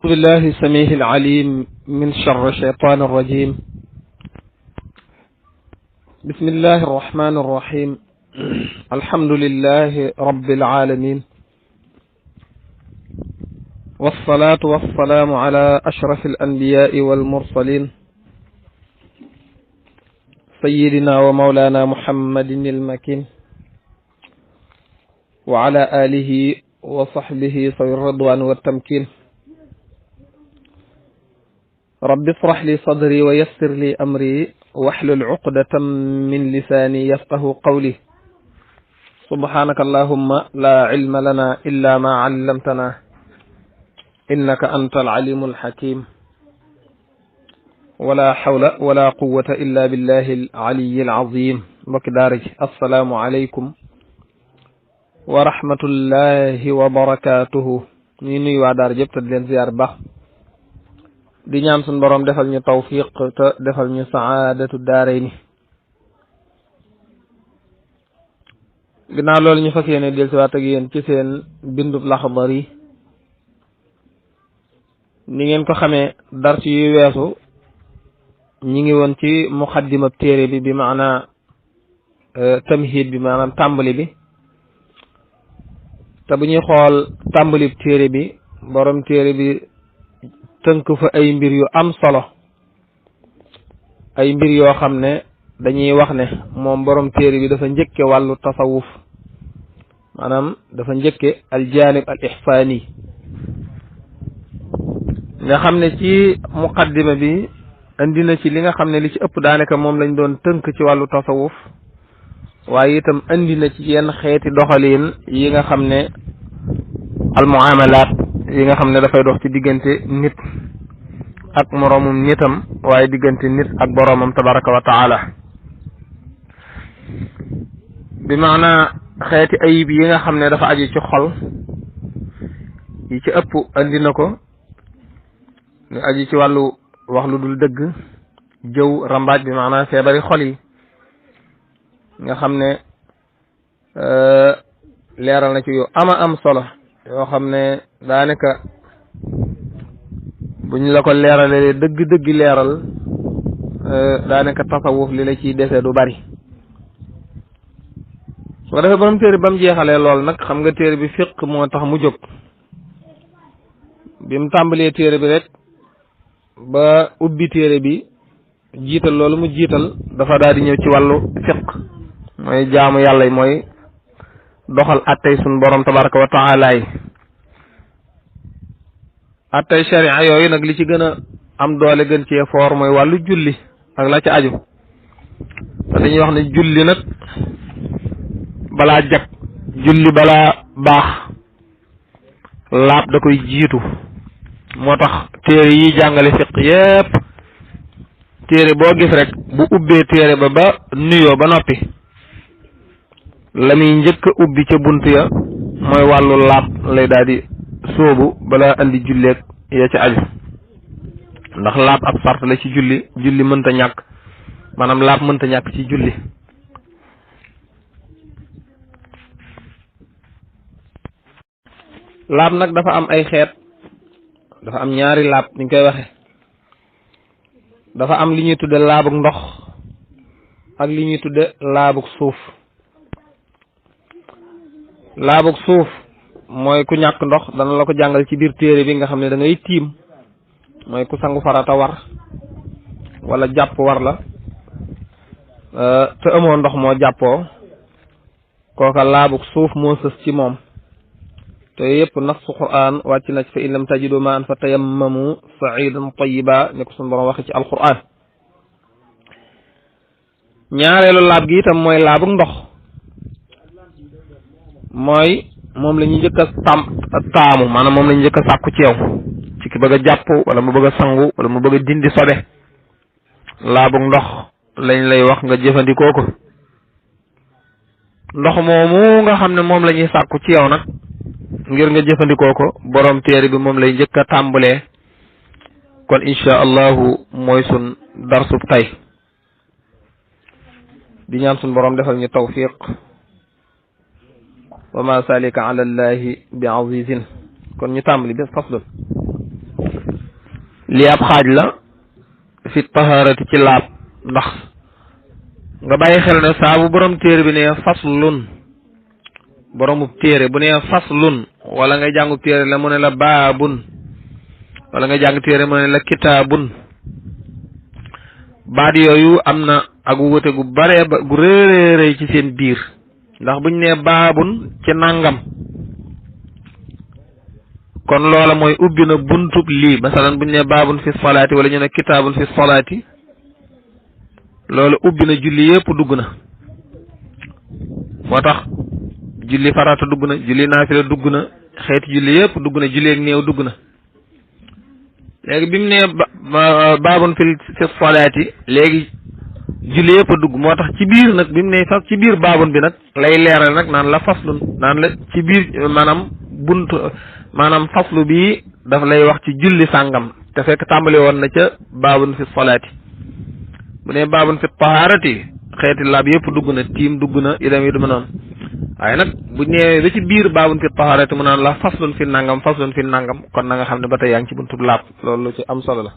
بالله السميع العليم من شر الشيطان الرجيم. بسم الله الرحمن الرحيم. الحمد لله رب العالمين، والصلاة والسلام على أشرف الأنبياء والمرسلين سيدنا ومولانا محمد المكين وعلى آله وصحبه ذوي الرضوان والتمكين. رب اشرح لي صدري ويسر لي أمري واحلل عقدة من لساني يفقه قولي. سبحانك اللهم لا علم لنا إلا ما علمتنا إنك أنت العليم الحكيم. ولا حول ولا قوة إلا بالله العلي العظيم. بكدارج السلام عليكم ورحمة الله وبركاته. ني وادار جيب تدلين زيار باخ di ñaan sun borom defal ñu tawfiq te defal ñu saadatu daarayni. ginnaaw loolu ñu fas yéene del siwaat ak yéen ci seen bindub Laxdari. ni ngeen ko xamee dars yu weesu ñi ngi woon ci muqaddimab téere bi bi maana tamhid bi maanaam tàmbali bi. te bu ñuy xool tàmbalib téere bi borom téere bi tënk fa ay mbir yu am solo, ay mbir yoo xam ne dañuy wax ne moom borom téere bi dafa njëkke wàllu tasawuf, maanaam dafa njëkke aljanib al ihsaani. nga xam ne ci muqaddima bi indi na ci li nga xam ne li ci ëpp daanaka moom lañ doon tënk ci wàllu tasawuf, waaye itam indi na ci yenn xeeti doxalin yi nga xam ne al muamalaat yi nga xam ne dafay dox ci diggante nit ak moroomum nitam, waaye diggante nit ak boroomam tabaraka wa taala. bi maana xeeti ayib yi nga xam ne dafa aju ci xol yi ci ëpp andi na ko, ñu aju ci wàllu wax lu dul dëgg, jëw, rambaaj, bi maana feebari xol yi nga xam ne leeral na ci yu ama am solo yoo xam ne daanaka buñ la ko leeralee dëgg-dëgg leeral daanaka tasawuf li la ciy dese du bari. su ko defee borom téere ba mu jeexalee lool nag, xam nga téere bi fiq moo tax mu jóg. bi mu tàmbalee téere bi rek ba ubbi téere bi jiital loolu mu jiital dafa daal di ñëw ci wàllu fiq, mooy jaamu yàlla yi, mooy doxal attey sun borom tabaraka wa taala yi. attey sharia yooyu nag li ci gën a am doole gën cee foor mooy wàllu julli ak la ci aju. te dañuy wax ne julli nag balaa jag, julli balaa baax, laab da koy jiitu. moo tax téere yi jàngale fiq yépp, téere boo gis rek bu ubbee téere ba nuyoo ba noppi, la muy njëkk a ubbi ca bunt ya mooy wàllu laab lay daal di sóobu balaa andi julleeg ya ca aju. ndax laab ab sart la ci julli, julli mënta ñàkk, maanaam laab mënta ñàkk ci julli. laab nag dafa am ay xeet, dafa am ñaari laab niñ koy waxe. dafa am li ñuy tudde laabug ndox ak li ñuy tudde laabug suuf. laabug suuf mooy ku ñàkk ndox, dana la ko jàngal ci biir téere bi, nga xam ne da ngay tiim, mooy ku sangu farata war wala jàpp war la te amoo ndox moo jàppoo, kooka laabug suuf moo sës ci moom. te yëpp nasu Qur'an wàcc na ci fa in lam tajidu ma'an fa tayammamu sa'idan tayyiba, ne ko suñu borom waxe ci alquran. ñaareelu laab gi itam mooy laabug ndox, mooy moom la ñuy njëkk a taamu, maanaam moom la ñuy njëkk a sàkku ci yow, ci ki bëgg a jàpp wala mu bëgg a sangu wala mu bëgg a dindi sobe. laabug ndox lañ lay wax nga jëfandikoo ko. ndox moomu nga xam ne moom la ñuy sàkku ci yow nag ngir nga jëfandikoo ko, borom téere bi moom lay njëkk a tàmbalee. kon insha allahu mooy sun darsub tay. di ñaan sun borom defal ñu tawfiq. wa ma salika ala allahi bi azizin. kon ñu tàmbali bi faslun. li ab xaaj la fi taharati ci laab ndax nga bàyyi xel ne saa bu borom téere bi ne faslun boromub téere bu ne faslun wala nga jàngu téere la mu ne la baabun wala nga jàng téere mu ne la kitaabun baat yooyu am na ak wute gu bare gu réeréeréy ci seen biir ndax buñ ne baabun ci nangam kon loola mooy ubbi na buntub lii masalan buñ ne baabun fi salaati wala ñu ne kitaabun fi salaati loolu ubbi na julli yépp dugg na moo tax julli farata dugg na julli naafila dugg na xeeti julli yépp dugg na julli ak néew dugg na léegi bi mu ne baabun fi salaati léegi julli yépp dugg moo tax ci biir nag bi mu ne fas ci biir baabun bi nag lay leeral nag naan la faslun naan la ci biir maanaam faslu bi daf lay wax ci julli sàngam te fekk tàmbali woon na ca baabun fi salaati bu ne baabun fi tahaarati xeeti laab yëpp dugg na tiim dugg na idam yi du ma noonu waaye nag bu ñëwee ba ci biir baabun fi tahaarati mu naan la faslun fi nangam kon na nga xam ne ba tey yaa ngi ci buntub laab loolu ci am solo la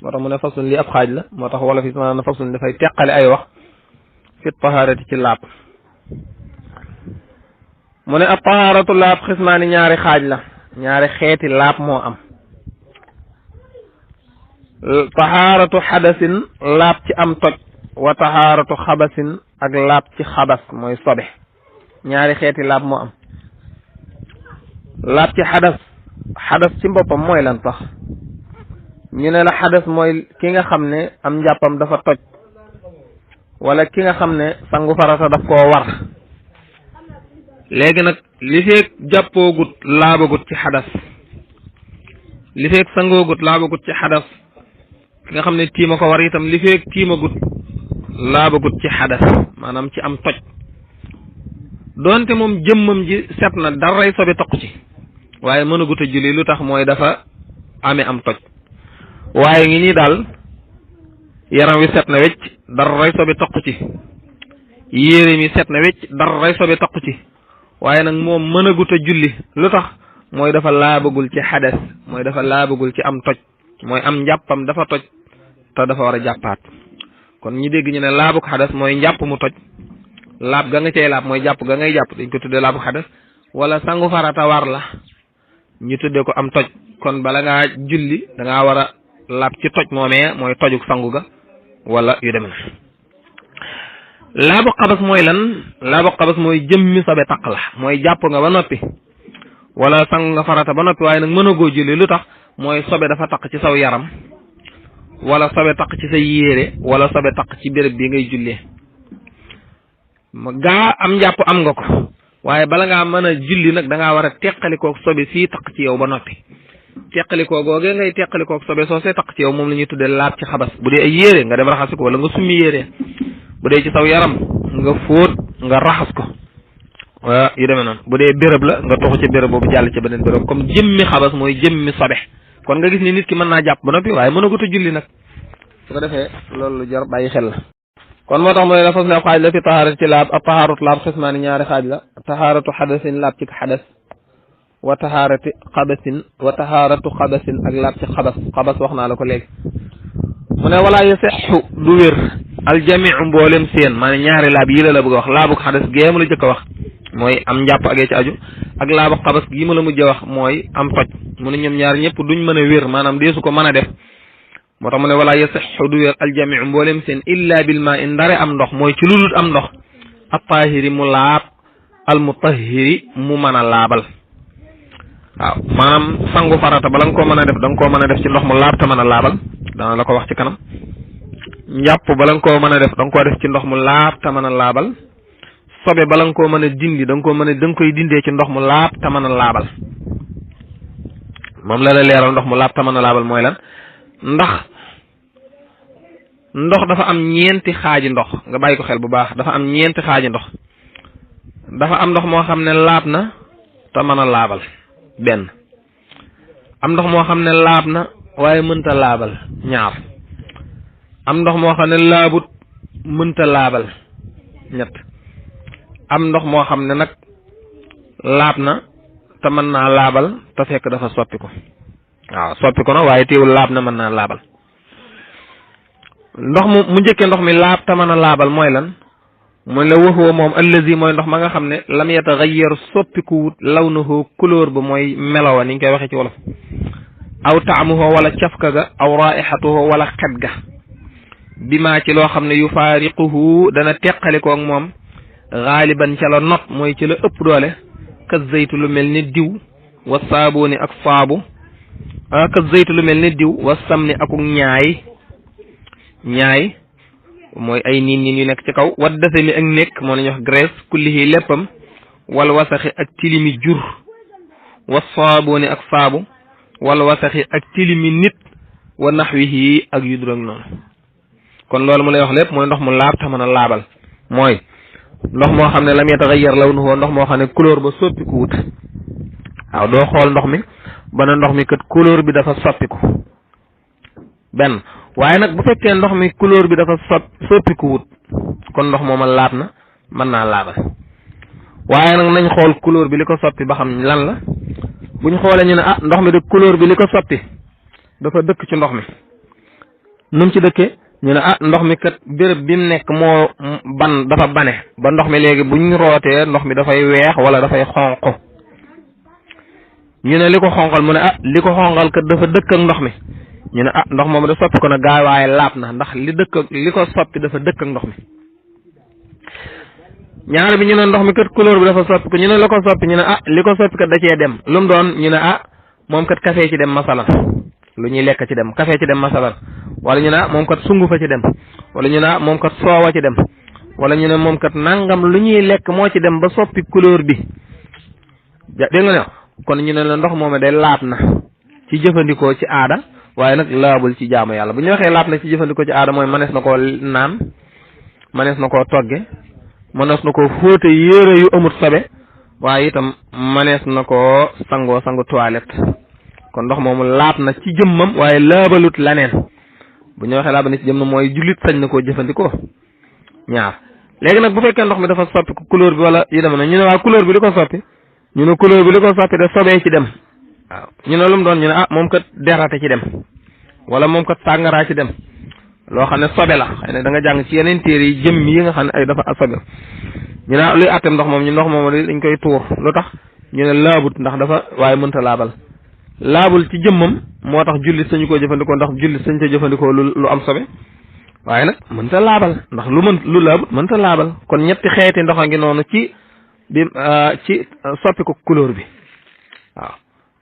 moo tax mu ne faslun lii ab xaaj la moo tax wala fi maanaam faslun dafay teqale ay wax fi tahaarati ci laab mu ne ab tahaaratu laab xismaani ñaari xaaj la ñaari xeeti laab moo am tahaaratu xadasin laab ci am toj wa tahaaratu xabasin ak laab ci xabas mooy sobe ñaari xeeti laab moo am laab ci xadas ci boppam mooy lan tax ñu ne la xadas mooy ki nga xam ne am njàppam dafa toj wala ki nga xam ne sangu farata daf koo war léegi nag li feek jàppoogut laabagut ci xadas li feek sangoogut laabagut ci xadas ki nga xam ne tiima ko war itam li feek tiimagut laabagut ci xadas maanaam ci am toj doonte moom jëmmam ji set na daray sobe toq ci waaye mënagut a julli lu tax mooy dafa amee am toj waaye ngi nii daal yaram wi set na wecc daray sobe toq ci yére mi set na wecc daray sobe toq ci waaye nag moom mënagut a julli lu tax mooy dafa laabagul ci xadas mooy dafa laabagul ci am toj mooy am njàppam dafa toj te dafa war a jàppaat kon ñi dégg ñu ne laabuk xadas mooy njàpp mu toj laab ga nga cey laab mooy jàpp ga ngay jàpp dañ ko tuddee laabuk xadas wala sangu farata war la ñu tuddee ko am toj kon bala ngaa julli da ngaa war a laab ci toj moomee mooy tojuk sangu ga wala yu demee laabu xabas mooy lan laabu xabas mooy jëmmi sobe taq la mooy jàpp nga ba noppi wala sangu nga farata ba noppi waaye nag mënagoo julli lu tax mooy sobe dafa taq ci saw yaram wala sobe taq ci sa yére wala sobe taq ci béréb bi ngay jullee gaa am njàpp am nga ko waaye bala ngaa mën a julli nag da ngaa war a teqalikoog sobe sii taq ci yow ba noppi teqalikoo googee ngay teqalikoog sobe soo see taq ci yow moom la ñuy tuddee laab ci xabas bu dee ay yére nga dem raxas ko wala nga summi yére bu dee ci saw yaram nga fóot nga raxas ko waa yu demee noonu bu dee béréb la nga toxu ci béréb boobu jàll ci beneen béréb comme jëmmi xabas mooy jëmmi sobe kon nga gis ni nit ki mën naa jàpp ba noppi waaye mënagut a julli nag su ko defee loolu jar bàyyi xel la kon moo tax mu ne la fas ne ab xaaj la fi taxaarat ci laab ab taxaaratu laab xismaani ñaari xaaj la taxaaratu xadasin laab ci xadas wa taxaaratu xabasin ak laab ci xabas wax naa la ko léegi mu ne walaa yasexu du wér aljamiu mboolem seen maanaam ñaari laab yi la bëgg a wax laabuk xadas gee mu la jëkk a wax mooy am njàpp agee ci aju ak laabuk xabas gii ma la mujj a wax mooy am toj mu ne ñoom ñaar ñëpp duñ mën a wér maanaam deesu ko mën a def moo tax mu ne walaa yasexu du wér aljamiu mboolem seen illa bil maa in ndare am ndox mooy ci ludul am ndox at-tahiri mu laab al mutahhiri mu mën a laabal waaw maanaam sangu farata bala nga koo mën a def da nga koo mën a def ci ndox mu laab te mën a laabal dana la ko wax ci kanam njàpp bala nga koo mën a def da nga koo def ci ndox mu laab te mën a laabal sobe bala nga koo mën a dindi da nga koy dindee ci ndox mu laab te mën a laabal moom la leeral ndox mu laab te mën a laabal mooy lan ndox dafa am ñeenti xaaji ndox nga bàyyi ko xel bu baax dafa am ñeenti xaaji ndox dafa am ndox moo xam ne laab na te mën a laabal benn am ndox moo xam ne laab na waaye mënta laabal ñaar am ndox moo xam ne laabut mënta laabal ñett am ndox moo xam ne nag laab na te mën naa laabal te fekk dafa soppi ko waaw soppi ko na waaye teewul laab na mën naa laabal ndox mu njëkkee ndox mi laab te mën a laabal mooy lan mooy la waxoo moom allazi mooy ndox ma nga xam ne lam yataxayyar soppiku wut lawnuhu couleur ba mooy melowa ni ñu koy waxee ci wolof aw taamuhu wala cafka ga aw raihatuhu wala xet ga bi maa ci loo xam ne yu faariquhu dana teqalikoo ak moom xaaliban ca la not mooy ci la ëpp doole ka zeytu lu mel ni diw wa saabooni ak saabu ka zeytu lu mel ni diw wa samni akuk ñaay mooy ay niin yu nekk ci kaw wa dasami ak nekk moo nañu wax graisse kullihi léppam wala wasaxi ak tilimi jur wa saabooni ak saabu wala wasaxi ak tilimi nit wa naxwihi ak yu dul ak noonu kon loolu mu lay wax lépp mooy ndox mu laab te mën a laabal mooy ndox moo xam ne lam yataxayyar lawnuhu ndox moo xam ne couleur ba soppiku wut waaw doo xool ndox mi ba ne ndox mi kat couleur bi dafa soppiku benn waaye nag bu fekkee ndox mi couleur bi dafa soppiku wut kon ndox mooma laab na mën naa laabal waaye nag nañ xool couleur bi li ko soppi ba xam lan la buñ xoolee ñu ne ndox mi de couleur bi li ko soppi dafa dëkk ci ndox mi num ci dëkkee ñu ne ndox mi kat béréb bi mu nekk moo dafa bane ba ndox mi léegi buñ rootee ndox mi dafay weex wala dafay xonq ñu ne li ko xonqal mu ne li ko xonqal kat dafa dëkk ak ndox mi ñu ne ndox moom da soppi ko na gaay waaye laab na ndax li ko soppi dafa dëkk ak ndox mi ñaar bi ñu ne ndox mi kat couleur bi dafa soppi ko ñu ne la ko soppi ñu ne li ko soppi kat da cee dem lu mu doon ñu ne moom kat café ci dem masalan lu ñuy lekk ci dem café ci dem masalan wala ñu ne moom kat sungufa ci dem wala ñu ne moom kat soowa ci dem wala ñu ne moom kat nangam lu ñuy lekk moo ci dem ba soppi couleur bi dégg nga ne kon ñu ne la ndox moom day laab na ci jëfandikoo ci aada waaye nag laabul ci jaamu yàlla bu ñu waxee laab na ci jëfandikoo ci aada mooy mënees na koo naan mënees na koo togge mënees na koo fóote yére yu amut sobe waaye itam mënees na koo sangu toilette kon ndox moomu laab na ci jëmmam waaye laabalut laneen bu ñu waxee laab na ci jëmmam mooy jullit sañ na koo jëfandikoo ñaar léegi nag bu fekkee ndox mi dafa soppi couleur bi wala yu dem na ñu ne waa couleur bi li ko soppi ñu ne couleur bi li ko soppi de sobee ci dem waaw ñu ne lu mu doon ñu ne moom kat derate ci dem wala moom kat sàngaraa ci dem loo xam ne sobe la xëy na da nga jàng ci yeneen téere yi jëm yi nga xam ne ay dafa sobe ñu ne luy àtteem ndox moom ñu ndox moom dañ koy tuur lu tax ñu ne laabut ndax dafa waaye mënta laabal laabul ci jëmmam moo tax jullit sañu koo jëfandikoo ndax jullit sañ ko jëfandikoo lu am sobe waaye nag mënta laabal ndax lu laabut mënta laabal kon ñetti xeeti ndox a ngi noonu ci soppi ko couleur bi waaw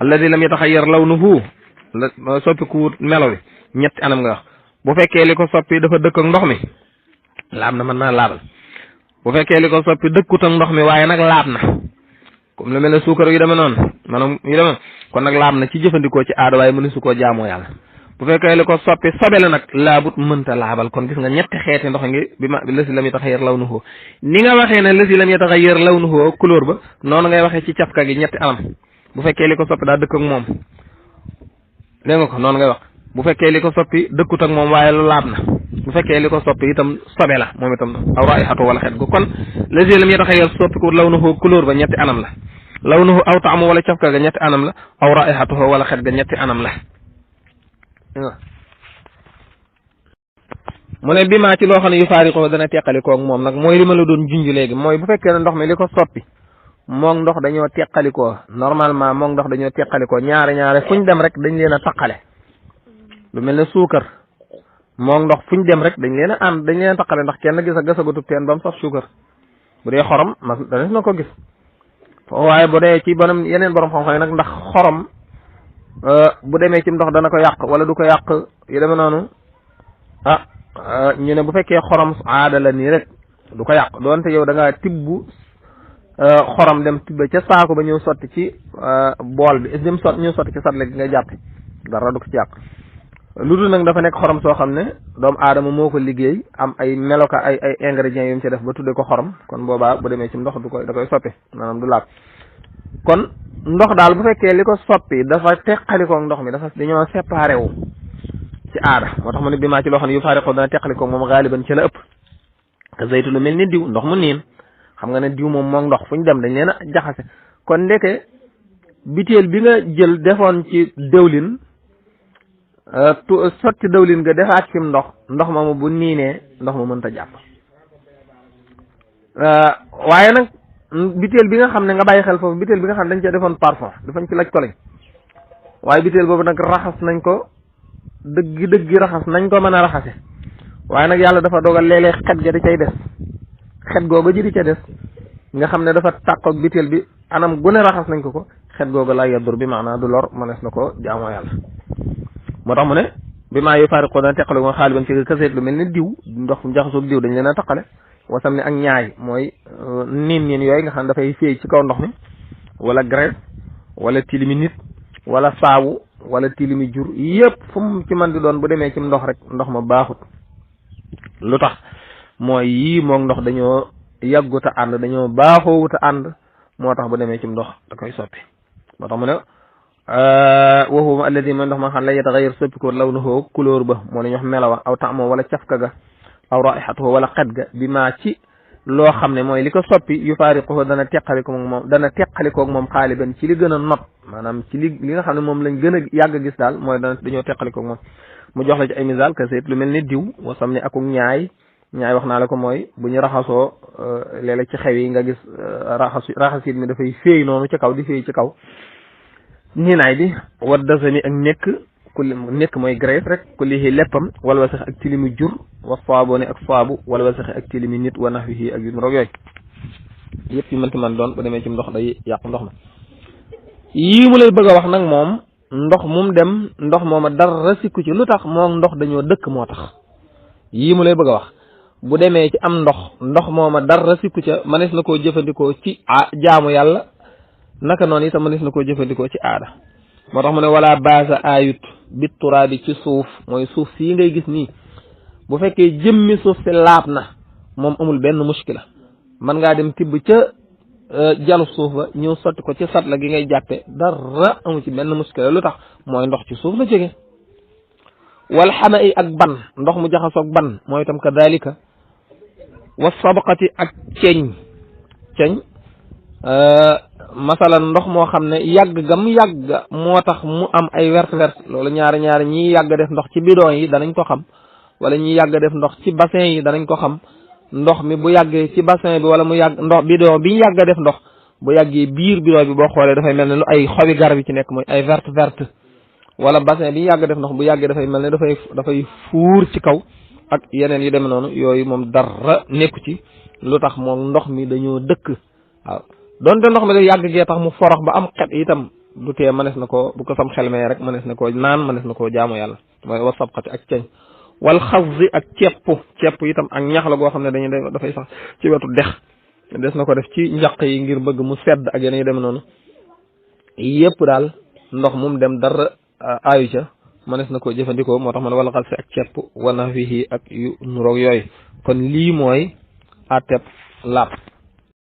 alladi lam yataxayyar lawnuhu soppiku wut melo wi ñetti anam nga wax bu fekkee li ko soppi dafa dëkk ak ndox mi laab na mën naa laabal bu fekkee li ko soppi dëkkut ak ndox mi waaye nag laab na comme lu mel ne suukar yu demee noonu maanaam yu demee kon nag laab na ci jëfandikoo ci aada waaye mënu su koo jaamoo yàlla bu fekkee li ko soppi sobe la nag laabut mënta laabal kon gis nga ñetti xeeti ndox ngi bi lësi lam yataxayyar lawnuhu ni nga waxee ne lësi lam yataxayyar lawnuhu couleur ba noonu ngay waxee ci cafka gi ñetti anam bu fekkee li ko soppi daa dëkk ak moom dégg nga ko noonu ngay wax bu fekkee li ko soppi dëkkut ak moom waaye lu laab na bu fekkee li ko soppi itam sobe la moom itam aw raihatu wala xet gu kon lësi lam yataxayyar soppiku lawnuhu couleur ba ñetti anam la lawnuhu aw taamu wala cafka ga ñetti anam la aw raihatuhu wala xet ga ñetti anam la mu ne bi maa ci loo xam ne yu faariqoo dana teqalikoo moom nag mooy li ma la doon junj léegi mooy bu fekkee ne ndox mi li ko soppi moog ndox dañoo teqalikoo normalement moog ndox dañoo teqalikoo ñaare fuñ dem rek dañ leen a taqale lu mel ne suukar moog ndox fuñ dem rek dañ leen a taqale ndax kenn gis a gasagatu teen ba mu saf suukar bu dee xorom dana na ko gis waaye bu dee ci yeneen borom xam-xam yi nag ndax xorom bu demee ci ndox dana ko yàq wala du ko yàq yu demee noonu ñu ne bu fekkee xorom aada la nii rek du ko yàq doonte yow da ngaa tibb xorom dem tibbe ca saako ba ñëw sotti ci bool bi ñëw sotti ci satle gi nga jàppe dara du ko ci yàq lu dul nag dafa nekk xorom soo xam ne doomu aadama moo ko liggéey am ay meloka ay ingrédients yu mu ci def ba tuddee ko xorom kon boobaa bu demee ci ndox da koy soppi maanaam du laab kon ndox daal bu fekkee li ko soppi dafa teqalikoo ndox mi dafa dañoo séparé wu ci aada moo tax mu ne bi maa ci loo xam ne yu faariqoo dana teqalikoo moom gaaliban ci la ëpp te zaytu lu mel ni diw ndox mu niin xam nga ne diw moom moom ndox fu ñu dem dañ leen a jaxase kon ndeke biteel bi nga jël defoon ci dëwlin sotti dawlin nga defaat ci ndox moomu bu niinee ndox ma mënta jàpp waaye nag biteel bi nga xam ne nga bàyyi xel foofu biteel bi nga xam ne dañ cee defoon parfum dafañ ci laj ko lañ waaye biteel boobu nag raxas nañ ko dëggi raxas nañ ko mën a raxase waaye nag yàlla dafa dogal léeg-léeg xet ga di cay des xet googa ji di ca des nga xam ne dafa tàqoog biteel bi anam gu ne raxas nañ ko xet googa laa yaddur bi maanaa du lor mënees na ko jaamoo yàlla moo tax mu ne bi maa yu fariqoo dana teqale ko xaaliban ci kaseet lu mel ne diw ndox jaxasoog diw dañ leen a taqale wasam ne ak ñaay mooy niin yooyu nga xam ne dafay féey ci kaw ndox mi wala graisse wala tilimi nit wala saabu wala tilimi jur yëpp fu mu ci man di doon bu demee ci ndox rek ndox ma baaxut lu tax mooy yii moom ndox dañoo yàgguta ànd dañoo baaxoowuta ànd moo tax bu demee ci ndox da koy soppi moo tax mu ne waxuuma alladi mooy ndox ma xam la yataxayar soppi ko law na xoo couleur ba moo la ñu wax melawa aw taamoo wala cafka ga aw raixatuhu wala xet ga bi maa ci loo xam ne mooy li ko soppi yu faariquhu dana teqalikoog moom xaaliban ci li gën a not maanaam ci li nga xam ne moom lañ gën a yàgg gis daal mooy dañoo teqalikoog moom mu jox la ci ay misaal ka seet lu mel ni diw wasam ne akuk ñaay wax naa la ko mooy bu ñu raxasoo léeg-léeg ci xew yi nga gis raxasit mi dafay féey noonu ci kaw di féey ci kaw niinaay bi war dasami ak nekk mooy graisse rek ku lii léppam wala wasax ak tilimi jur wa saaboo ne ak saabu wala wasax ak tilimi nit wa naxwihi ak yu mu roog yooyu yëpp yi mënti man doon bu demee ci ndox day yàq ndox ma yii mu lay bëgg a wax nag moom ndox mum dem ndox mooma dara sikku ci lu tax moom ndox dañoo dëkk moo tax yii mu lay bëgg a wax bu demee ci am ndox mooma dara sikku ca mënees na koo jëfandikoo ci jaamu yàlla naka noonu itam mënees na koo jëfandikoo ci aada moo tax mu ne wala baasa ayut bit turaabi ci suuf mooy suuf sii ngay gis nii bu fekkee jëmmi suuf si laab na moom amul benn muskila man ngaa dem tibb ca jalu suuf ba ñëw sotti ko ci sat la gi ngay jàppe dara amu ci benn muskila lu tax mooy ndox ci suuf la jóge wal xama i ak ban ndox mu jaxasoog ban mooy itam kadalika wa sabqati ak ceeñ masalan ndox moo xam ne yàgg moo tax mu am ay wert loolu ñaari ñi yàgg def ndox ci bidon yi danañ ko xam wala ñi yàgg def ndox ci bassin yi danañ ko xam ndox mi bu yàggee ci bassin bi wala mu yàgg ndox bidon bi ñu yàgg def ndox bu yàggee biir bidon bi boo xoolee dafay mel ne lu ay xobi garab yi ci nekk mooy ay verte wala bassin bi ñu yàgg def ndox bu yàggee dafay mel ne dafay fuur ci kaw ak yeneen yu demee noonu yooyu moom dara nekku ci lu tax moom ndox mi dañoo dëkk waaw donte ndox mi da yàgg gee tax mu forox ba am xet itam du tee mënees na ko bu ko sam xel mee rek mënees na koo naan mënees na koo jaamu yàlla mooy wa sabqati ak ceeñ wal xasdi ak cepp itam ak ñax la goo xam ne dafay sax ci wetu des na ko def ci njaq yi ngir bëgg mu sedd ak yeneen yu dem noonu yëpp daal ndox mum dem dara aayu ca mënees na koo jëfandikoo moo tax ma ne wala xalsi ak cepp wana fihi ak yu nuroog yooyu kon lii mooy àtteeb laab